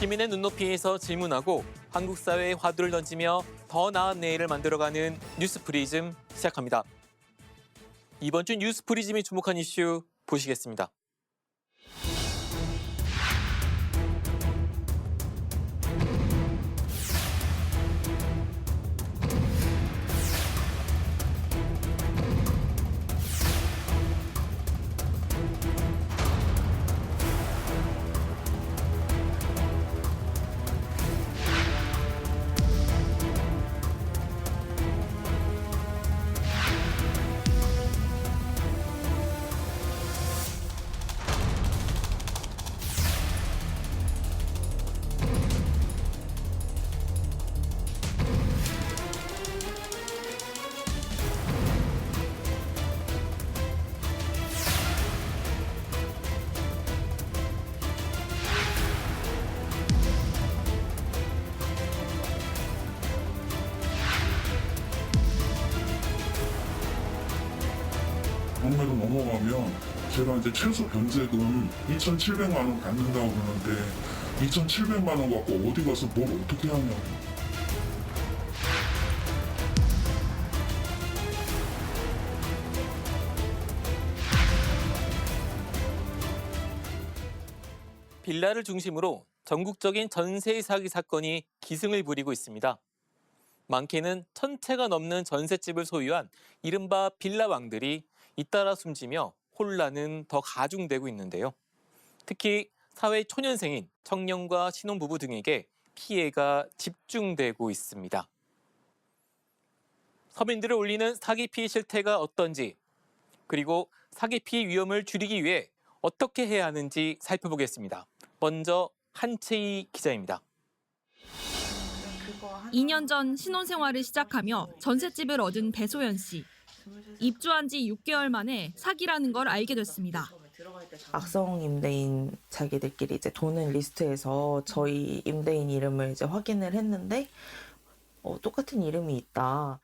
시민의 눈높이에서 질문하고 한국 사회에 화두를 던지며 더 나은 내일을 만들어가는 뉴스프리즘 시작합니다. 이번 주 뉴스프리즘이 주목한 이슈 보시겠습니다. 경매로 넘어가면 제가 이제 최소 변제금 2,700만 원 받는다고 그러는데 2,700만 원 갖고 어디 가서 뭘 어떻게 하냐고. 빌라를 중심으로 전국적인 전세 사기 사건이 기승을 부리고 있습니다. 많게는 1,000채가 넘는 전셋집을 소유한 이른바 빌라왕들이 잇따라 숨지며 혼란은 더 가중되고 있는데요. 특히 사회 초년생인 청년과 신혼부부 등에게 피해가 집중되고 있습니다. 서민들을 울리는 사기 피해 실태가 어떤지, 그리고 사기 피해 위험을 줄이기 위해 어떻게 해야 하는지 살펴보겠습니다. 먼저 한채희 기자입니다. 2년 전 신혼생활을 시작하며 전셋집을 얻은 배소연 씨. 입주한 지 6개월 만에 사기라는 걸 알게 됐습니다. 악성 임대인 자기들끼리 이제 돈을 리스트해서 저희 임대인 이름을 이제 확인을 했는데 똑같은 이름이 있다.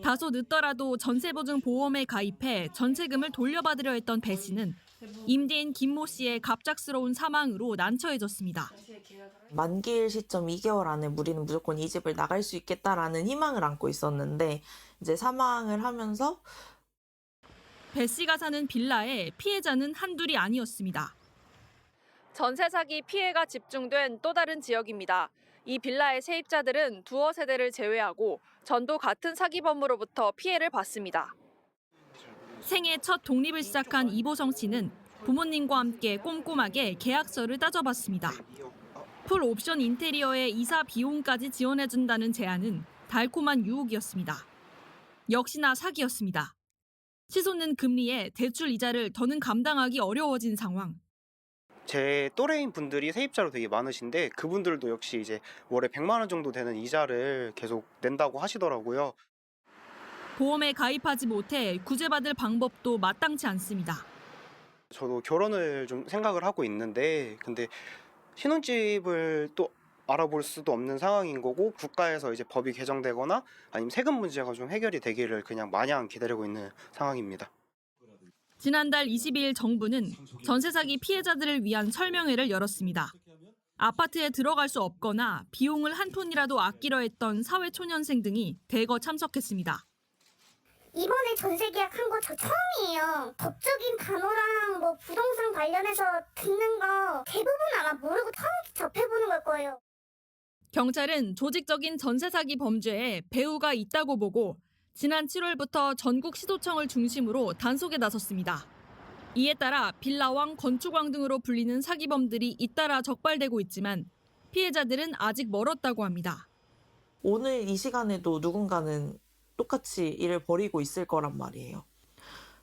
다소 늦더라도 전세보증보험에 가입해 전세금을 돌려받으려 했던 배 씨는 임대인 김모 씨의 갑작스러운 사망으로 난처해졌습니다. 만기일 시점 2개월 안에 우리는 무조건 이 집을 나갈 수 있겠다라는 희망을 안고 있었는데 이제 사망을 하면서 배 씨가 사는 빌라에 피해자는 한둘이 아니었습니다. 전세 사기 피해가 집중된 또 다른 지역입니다. 이 빌라의 세입자들은 두어 세대를 제외하고 전도 같은 사기범으로부터 피해를 봤습니다. 생애 첫 독립을 시작한 이보성 씨는 부모님과 함께 꼼꼼하게 계약서를 따져봤습니다. 풀 옵션 인테리어에 이사 비용까지 지원해준다는 제안은 달콤한 유혹이었습니다. 역시나 사기였습니다. 치솟는 금리에 대출 이자를 더는 감당하기 어려워진 상황. 제 또래인 분들이 세입자로 되게 많으신데 그분들도 역시 이제 월에 100만 원 정도 되는 이자를 계속 낸다고 하시더라고요. 보험에 가입하지 못해 구제받을 방법도 마땅치 않습니다. 저도 결혼을 좀 생각을 하고 있는데 근데 신혼집을 또 알아볼 수도 없는 상황인 거고 국가에서 이제 법이 개정되거나 아니면 세금 문제가 좀 해결이 되기를 그냥 마냥 기다리고 있는 상황입니다. 지난달 22일 정부는 전세 사기 피해자들을 위한 설명회를 열었습니다. 아파트에 들어갈 수 없거나 비용을 한 푼이라도 아끼려 했던 사회초년생 등이 대거 참석했습니다. 이번에 전세 계약한 거 저 처음이에요. 법적인 단어랑 뭐 부동산 관련해서 듣는 거 대부분 아마 모르고 처음 접해보는 걸 거예요. 경찰은 조직적인 전세 사기 범죄에 배후가 있다고 보고 지난 7월부터 전국 시도청을 중심으로 단속에 나섰습니다. 이에 따라 빌라왕, 건축왕 등으로 불리는 사기범들이 잇따라 적발되고 있지만 피해자들은 아직 멀었다고 합니다. 오늘 이 시간에도 누군가는 똑같이 일을 벌이고 있을 거란 말이에요.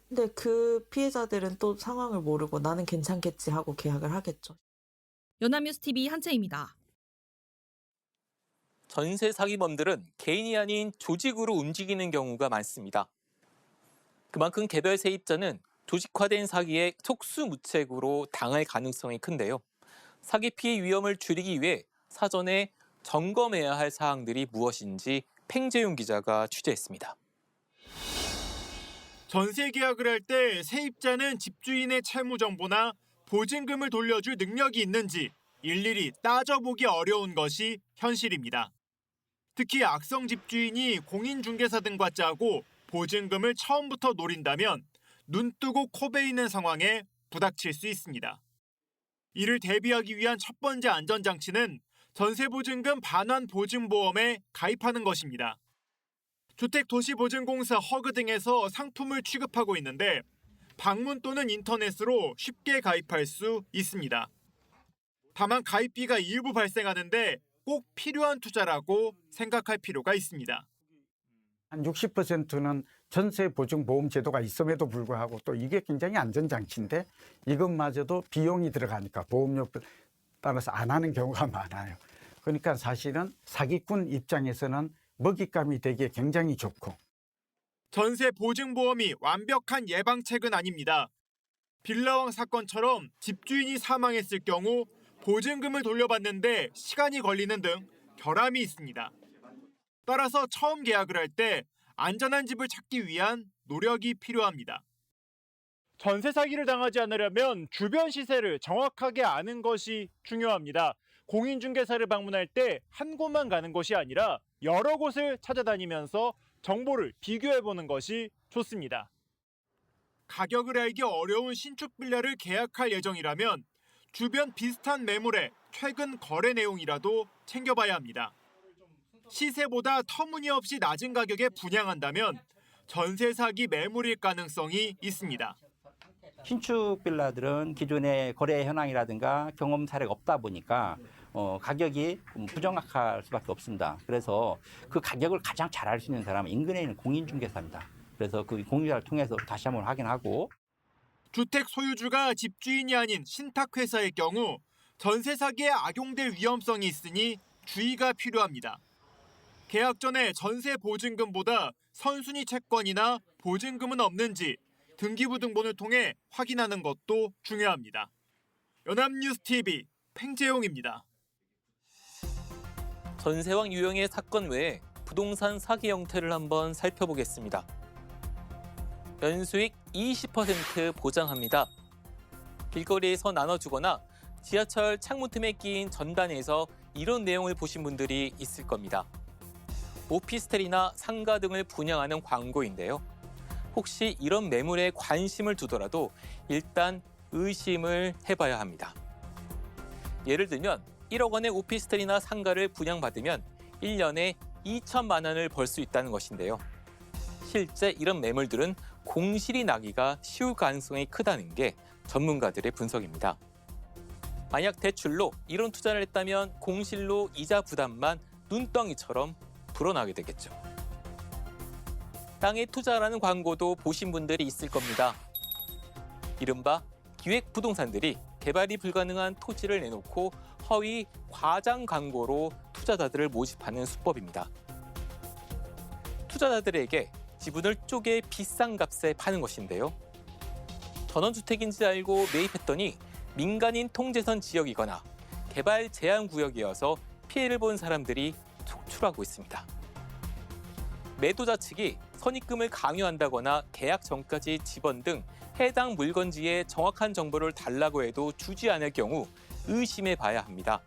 근데 그 피해자들은 또 상황을 모르고 나는 괜찮겠지 하고 계약을 하겠죠. 연합뉴스TV 한채입니다. 전세 사기범들은 개인이 아닌 조직으로 움직이는 경우가 많습니다. 그만큼 개별 세입자는 조직화된 사기에 속수무책으로 당할 가능성이 큰데요. 사기 피해 위험을 줄이기 위해 사전에 점검해야 할 사항들이 무엇인지 팽재용 기자가 취재했습니다. 전세 계약을 할 때 세입자는 집주인의 채무 정보나 보증금을 돌려줄 능력이 있는지 일일이 따져보기 어려운 것이 현실입니다. 특히 악성 집주인이 공인중개사 등과 짜고 보증금을 처음부터 노린다면 눈 뜨고 코 베이는 상황에 부닥칠 수 있습니다. 이를 대비하기 위한 첫 번째 안전장치는 전세보증금 반환 보증보험에 가입하는 것입니다. 주택도시보증공사 허그 등에서 상품을 취급하고 있는데 방문 또는 인터넷으로 쉽게 가입할 수 있습니다. 다만 가입비가 일부 발생하는데 꼭 필요한 투자라고 생각할 필요가 있습니다. 한 60%는 전세보증보험 제도가 있음에도 불구하고 또 이게 굉장히 안전장치인데 이것마저도 비용이 들어가니까 보험료 따라서 안 하는 경우가 많아요. 그러니까 사실은 사기꾼 입장에서는 먹잇감이 되기에 굉장히 좋고. 전세보증보험이 완벽한 예방책은 아닙니다. 빌라왕 사건처럼 집주인이 사망했을 경우 보증금을 돌려받는데 시간이 걸리는 등 결함이 있습니다. 따라서 처음 계약을 할 때 안전한 집을 찾기 위한 노력이 필요합니다. 전세 사기를 당하지 않으려면 주변 시세를 정확하게 아는 것이 중요합니다. 공인중개사를 방문할 때 한 곳만 가는 것이 아니라 여러 곳을 찾아다니면서 정보를 비교해보는 것이 좋습니다. 가격을 알기 어려운 신축 빌라를 계약할 예정이라면 주변 비슷한 매물의 최근 거래 내용이라도 챙겨봐야 합니다. 시세보다 터무니없이 낮은 가격에 분양한다면 전세 사기 매물일 가능성이 있습니다. 신축 빌라들은 기존의 거래 현황이라든가 경험 사례가 없다 보니까 가격이 부정확할 수밖에 없습니다. 그래서 그 가격을 가장 잘 알 수 있는 사람은 인근에 있는 공인중개사입니다. 그래서 그 공인중개사를 통해서 다시 한번 확인하고. 주택 소유주가 집주인이 아닌 신탁회사의 경우 전세 사기에 악용될 위험성이 있으니 주의가 필요합니다. 계약 전에 전세 보증금보다 선순위 채권이나 보증금은 없는지 등기부 등본을 통해 확인하는 것도 중요합니다. 연합뉴스TV 팽재용입니다. 전세왕 유형의 사건 외에 부동산 사기 형태를 한번 살펴보겠습니다. 연수익 20% 보장합니다. 길거리에서 나눠주거나 지하철 창문 틈에 끼인 전단에서 이런 내용을 보신 분들이 있을 겁니다. 오피스텔이나 상가 등을 분양하는 광고인데요. 혹시 이런 매물에 관심을 두더라도 일단 의심을 해봐야 합니다. 예를 들면 1억 원의 오피스텔이나 상가를 분양받으면 1년에 2천만 원을 벌 수 있다는 것인데요. 실제 이런 매물들은 공실이 나기가 쉬울 가능성이 크다는 게 전문가들의 분석입니다. 만약 대출로 이런 투자를 했다면 공실로 이자 부담만 눈덩이처럼 불어나게 되겠죠. 땅에 투자라는 광고도 보신 분들이 있을 겁니다. 이른바 기획부동산들이 개발이 불가능한 토지를 내놓고 허위 과장 광고로 투자자들을 모집하는 수법입니다. 투자자들에게 지분을 쪼개 비싼 값에 파는 것인데요. 전원주택인지 알고 매입했더니 민간인 통제선 지역이거나 개발 제한 구역이어서 피해를 본 사람들이 속출하고 있습니다. 매도자 측이 선입금을 강요한다거나 계약 전까지 집원 등 해당 물건지의 정확한 정보를 달라고 해도 주지 않을 경우 의심해 봐야 합니다.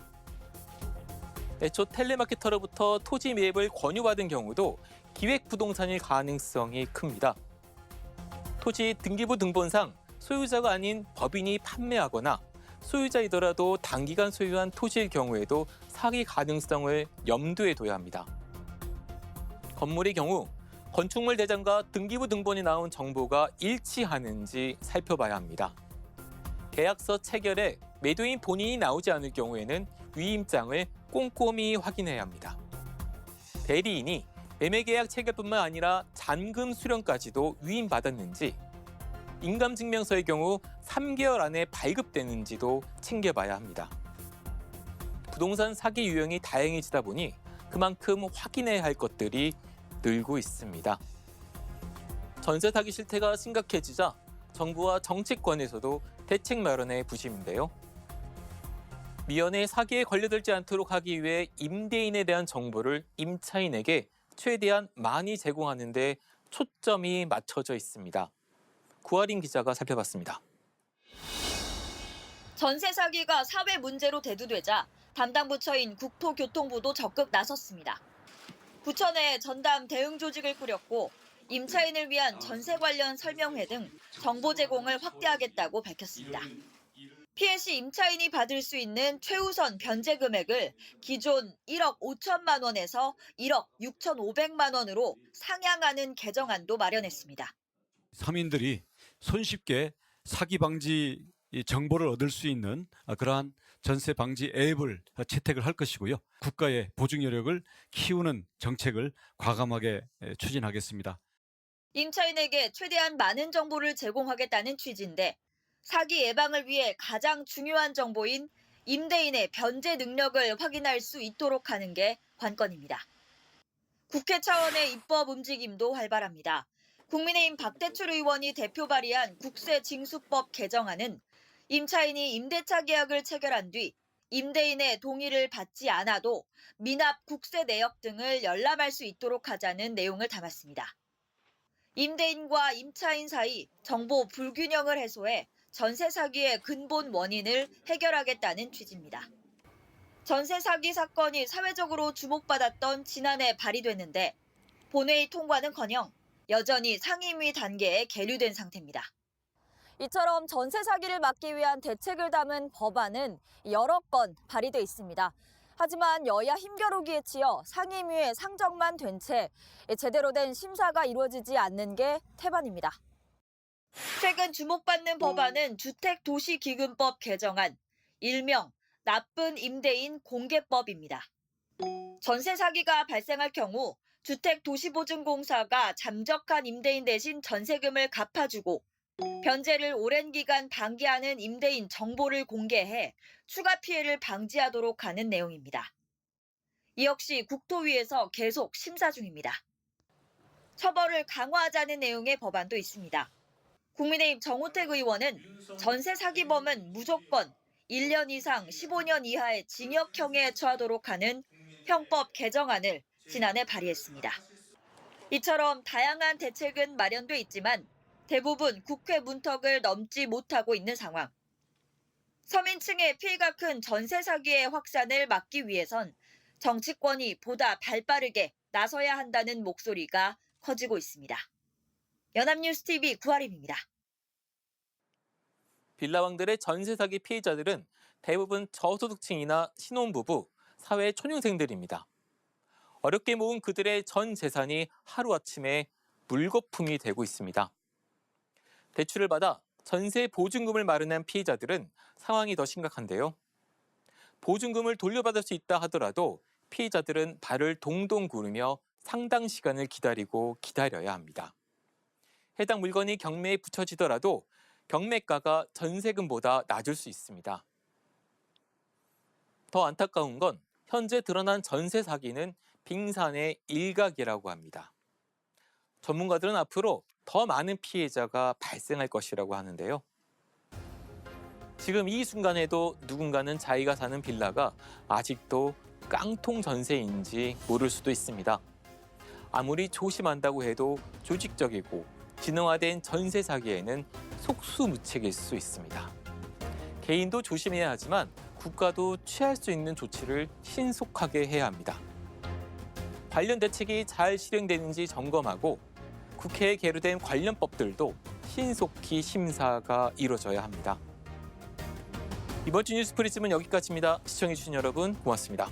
애초 텔레마케터로부터 토지 매입을 권유받은 경우도 기획부동산일 가능성이 큽니다. 토지 등기부 등본상 소유자가 아닌 법인이 판매하거나 소유자이더라도 단기간 소유한 토지일 경우에도 사기 가능성을 염두에 둬야 합니다. 건물의 경우 건축물 대장과 등기부 등본이 나온 정보가 일치하는지 살펴봐야 합니다. 계약서 체결에 매도인 본인이 나오지 않을 경우에는 위임장을 꼼꼼히 확인해야 합니다. 대리인이 매매계약 체결뿐만 아니라 잔금 수령까지도 위임받았는지, 인감증명서의 경우 3개월 안에 발급되는지도 챙겨봐야 합니다. 부동산 사기 유형이 다양해지다 보니 그만큼 확인해야 할 것들이 늘고 있습니다. 전세 사기 실태가 심각해지자 정부와 정치권에서도 대책 마련에 부심인데요. 미연에 사기에 걸려들지 않도록 하기 위해 임대인에 대한 정보를 임차인에게 최대한 많이 제공하는 데 초점이 맞춰져 있습니다. 구아린 기자가 살펴봤습니다. 전세 사기가 사회 문제로 대두되자 담당 부처인 국토교통부도 적극 나섰습니다. 부처 내 전담 대응 조직을 꾸렸고 임차인을 위한 전세 관련 설명회 등 정보 제공을 확대하겠다고 밝혔습니다. 피해 시 임차인이 받을 수 있는 최우선 변제 금액을 기존 1억 5천만 원에서 1억 6,500만 원으로 상향하는 개정안도 마련했습니다. 서민들이 손쉽게 사기 방지 정보를 얻을 수 있는 그러한 전세 방지 앱을 채택을 할 것이고요. 국가의 보증 여력을 키우는 정책을 과감하게 추진하겠습니다. 임차인에게 최대한 많은 정보를 제공하겠다는 취지인데 사기 예방을 위해 가장 중요한 정보인 임대인의 변제 능력을 확인할 수 있도록 하는 게 관건입니다. 국회 차원의 입법 움직임도 활발합니다. 국민의힘 박대출 의원이 대표 발의한 국세징수법 개정안은 임차인이 임대차 계약을 체결한 뒤 임대인의 동의를 받지 않아도 미납 국세 내역 등을 열람할 수 있도록 하자는 내용을 담았습니다. 임대인과 임차인 사이 정보 불균형을 해소해 전세 사기의 근본 원인을 해결하겠다는 취지입니다. 전세 사기 사건이 사회적으로 주목받았던 지난해 발의됐는데 본회의 통과는커녕 여전히 상임위 단계에 계류된 상태입니다. 이처럼 전세 사기를 막기 위한 대책을 담은 법안은 여러 건 발의돼 있습니다. 하지만 여야 힘겨루기에 치여 상임위에 상정만 된 채 제대로 된 심사가 이루어지지 않는 게 태반입니다. 최근 주목받는 법안은 주택도시기금법 개정안, 일명 나쁜 임대인 공개법입니다. 전세 사기가 발생할 경우 주택도시보증공사가 잠적한 임대인 대신 전세금을 갚아주고 변제를 오랜 기간 방기하는 임대인 정보를 공개해 추가 피해를 방지하도록 하는 내용입니다. 이 역시 국토위에서 계속 심사 중입니다. 처벌을 강화하자는 내용의 법안도 있습니다. 국민의힘 정우택 의원은 전세 사기범은 무조건 1년 이상 15년 이하의 징역형에 처하도록 하는 형법 개정안을 지난해 발의했습니다. 이처럼 다양한 대책은 마련돼 있지만 대부분 국회 문턱을 넘지 못하고 있는 상황. 서민층의 피해가 큰 전세 사기의 확산을 막기 위해선 정치권이 보다 발빠르게 나서야 한다는 목소리가 커지고 있습니다. 연합뉴스TV 구하림입니다. 빌라왕들의 전세 사기 피해자들은 대부분 저소득층이나 신혼부부, 사회 초년생들입니다. 어렵게 모은 그들의 전 재산이 하루아침에 물거품이 되고 있습니다. 대출을 받아 전세 보증금을 마련한 피해자들은 상황이 더 심각한데요. 보증금을 돌려받을 수 있다 하더라도 피해자들은 발을 동동 구르며 상당 시간을 기다려야 합니다. 해당 물건이 경매에 붙여지더라도 경매가가 전세금보다 낮을 수 있습니다. 더 안타까운 건 현재 드러난 전세 사기는 빙산의 일각이라고 합니다. 전문가들은 앞으로 더 많은 피해자가 발생할 것이라고 하는데요. 지금 이 순간에도 누군가는 자기가 사는 빌라가 아직도 깡통 전세인지 모를 수도 있습니다. 아무리 조심한다고 해도 조직적이고 진흥화된 전세 사기에는 속수무책일 수 있습니다. 개인도 조심해야 하지만 국가도 취할 수 있는 조치를 신속하게 해야 합니다. 관련 대책이 잘 실행되는지 점검하고 국회에 계류된 관련 법들도 신속히 심사가 이루어져야 합니다. 이번 주 뉴스 프리즘은 여기까지입니다. 시청해주신 여러분 고맙습니다.